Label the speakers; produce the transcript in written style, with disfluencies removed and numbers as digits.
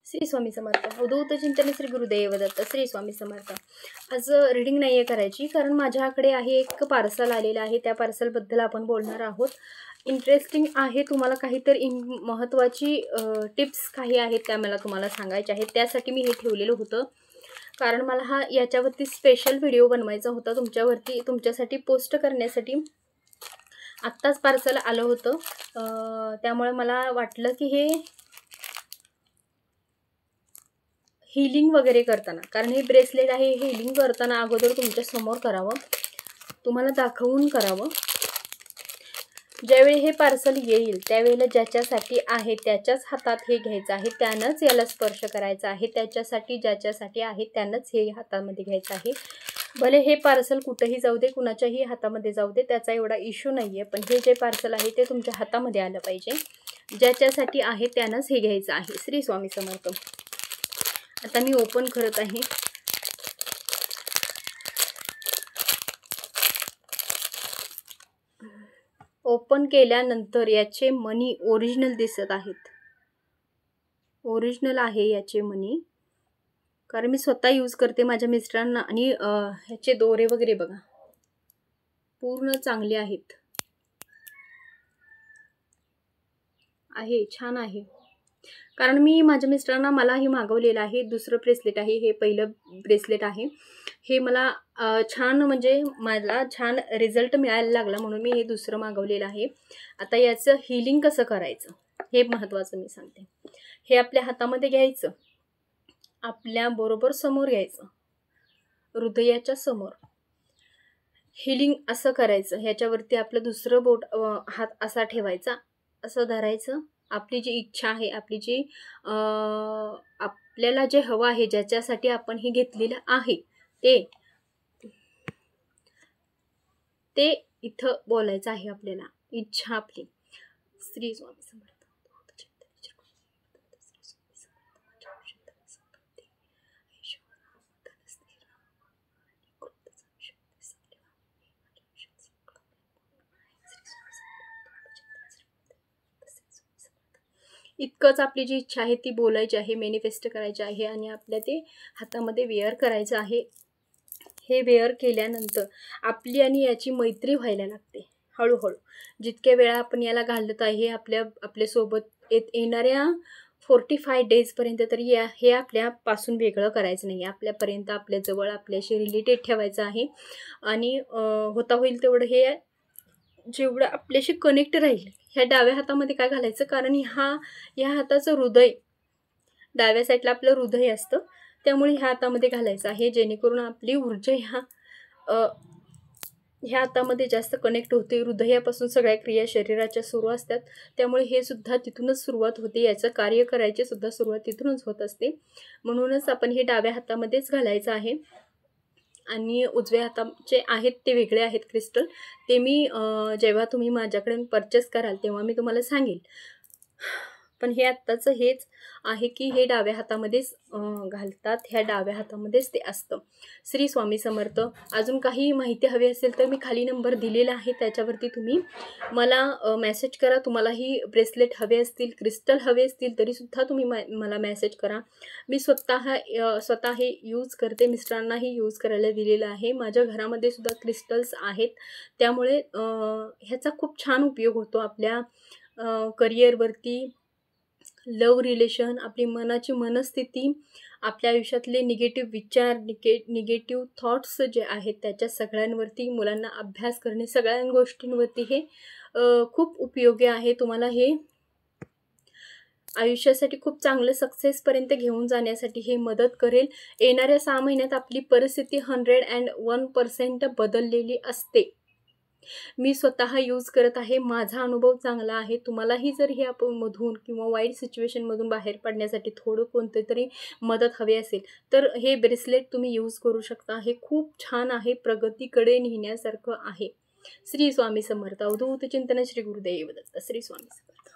Speaker 1: श्री स्वामी समर्थ. अवधूत चिंतन श्री गुरुदेव दत्त. श्री स्वामी समर्थ. आज रीडिंग नाही आहे करायची, कारण माझ्याकडे आहे एक पार्सल आलेलं आहे. त्या पार्सलबद्दल आपण बोलणार आहोत. इंटरेस्टिंग आहे. तुम्हाला काहीतरी महत्त्वाची टिप्स काही आहेत त्या मला तुम्हाला सांगायच्या आहेत. त्यासाठी मी हे ठेवलेलं होतं, कारण मला याच्यावरती स्पेशल व्हिडिओ बनवायचा होता तुमच्यासाठी पोस्ट करण्यासाठी. आत्ताच पार्सल आलं होतं, त्यामुळे मला वाटलं की हे हीलिंग वगैरे करताना, कारण हे ब्रेसलेट आहे, हीलिंग करताना अगोदर तुमच्या समोर करावं, तुम्हाला दाखवून करावं. ज्यावेळी हे पार्सल येईल त्यावेळेला ज्याच्यासाठी आहे त्याच्याच हातात हे घ्यायचं आहे, त्यानंच याला स्पर्श करायचा आहे. ज्याच्यासाठी आहे त्यानंच हे हातामध्ये घ्यायचं आहे. भले हे पार्सल कुठेही जाऊ दे, कुणाच्याही हातामध्ये जाऊ दे, त्याचा एवढा इश्यू नाही आहे. पण हे जे पार्सल आहे ते तुमच्या हातामध्ये आलं पाहिजे. ज्याच्यासाठी आहे त्यानंच हे घ्यायचं आहे. श्री स्वामी समर्थ. आता मी ओपन करत आहे. ओपन केल्यानंतर याचे मनी ओरिजिनल दिसत आहेत. ओरिजिनल आहे याचे मनी, कारण मी स्वतः यूज करते माझ्या मिस्टरांना. आणि ह्याचे दोरे वगैरे बघा, पूर्ण चांगले आहेत. छान आहे. कारण मी माझ्या मिस्टरांना मलाही मागवलेलं आहे. दुसरं ब्रेसलेट आहे, हे पहिलं ब्रेसलेट आहे. हे मला छान, म्हणजे मला छान रिझल्ट मिळायला लागला म्हणून मी हे दुसरं मागवलेलं आहे. आता याचं हीलिंग कसं करायचं हे महत्त्वाचं मी सांगते. हे आपल्या हातामध्ये घ्यायचं, आपल्या बरोबर समोर घ्यायचं, हृदयाच्या समोर. हीलिंग असं करायचं. ह्याच्यावरती आपलं दुसरं बोट, हात असा ठेवायचा, असं धरायचं. आपली जी इच्छा आहे, आपली जी आपल्याला जे हवं आहे, ज्याच्यासाठी आपण हे घेतलेलं आहे ते इथं बोलायचं आहे आपल्याला, इच्छा आपली. श्री स्वामी समर्थ. इतकंच आपली जी इच्छा आहे ती बोलायची आहे, मॅनिफेस्ट करायची आहे आणि आपल्या ते हातामध्ये वेअर करायचं आहे. हे वेअर केल्यानंतर आपली आणि याची मैत्री व्हायला लागते हळूहळू. जितक्या वेळा आपण याला घालत आहे, आपल्यासोबत येणाऱ्या 45 डेजपर्यंत तरी हे आपल्यापासून वेगळं करायचं नाही. आपल्यापर्यंत, आपल्याजवळ, आपल्याशी रिलेटेड ठेवायचं आहे. आणि होता होईल तेवढं हे जेवढं आपल्याशी कनेक्ट राहील. ह्या डाव्या हातामध्ये काय घालायचं, कारण ह्या हाताचं हृदय, डाव्या साईडला आपलं हृदय असतं, त्यामुळे ह्या हातामध्ये घालायचं आहे, जेणेकरून आपली ऊर्जा ह्या हातामध्ये जास्त कनेक्ट होते. हृदयापासून सगळ्या क्रिया शरीराच्या सुरू असतात, त्यामुळे हे सुद्धा तिथूनच सुरुवात होते. याचं कार्य करायची सुद्धा सुरुवात तिथूनच होत असते. म्हणूनच आपण हे डाव्या हातामध्येच घालायचं आहे. आणि उजव्या हाताचे आहेत ते वेगळे आहेत क्रिस्टल. ते मी जेव्हा तुम्ही माझ्याकडे परचेस कराल तेव्हा मी तुम्हाला सांगेल. पण हे आत्ताचं हेच आहे की हे डाव्या हातामध्येच घालतात, ह्या डाव्या हातामध्येच ते असतं. श्री स्वामी समर्थ. अजून काही माहिती हवी असेल तर मी खाली नंबर दिलेला आहे, त्याच्यावरती तुम्ही मला मेसेज करा. तुम्हालाही ब्रेसलेट हवे असतील, क्रिस्टल हवे असतील तरीसुद्धा तुम्ही मला मेसेज करा. मी स्वतः हे यूज करते, मिस्टरांनाही यूज करायला दिलेलं आहे. माझ्या घरामध्ये सुद्धा क्रिस्टल्स आहेत, त्यामुळे ह्याचा खूप छान उपयोग होतो आपल्या करिअरवरती, लव रिलेशन, आपली मनाची मनस्थिती, आपल्या आयुष्यातले निगेटिव्ह विचार, निगेटिव्ह थॉट्स जे आहेत त्याच्या सगळ्यांवरती, मुलांना अभ्यास करणे, सगळ्या गोष्टींवरती हे खूप उपयोगी आहे. तुम्हाला हे आयुष्यासाठी खूप चांगलं सक्सेसपर्यंत घेऊन जाण्यासाठी हे मदत करेल. येणाऱ्या 6 महिन्यात आपली परिस्थिती 101% बदललेली असते. मी स्वतः यूज करत आहे, माझा अनुभव चांगला आहे. तुम्हालाही जर हे मधून किंवा वाईट सिच्युएशनमधून बाहेर पडण्यासाठी कोणते तरी मदत हवी असेल तर हे ब्रेसलेट तुम्ही यूज करू शकता. हे खूप छान आहे, प्रगतीकडे नेण्यासारखं आहे. श्री स्वामी समर्थ. अवधूत चिंतन श्री गुरुदेव दत्त. श्री स्वामी समर्थ.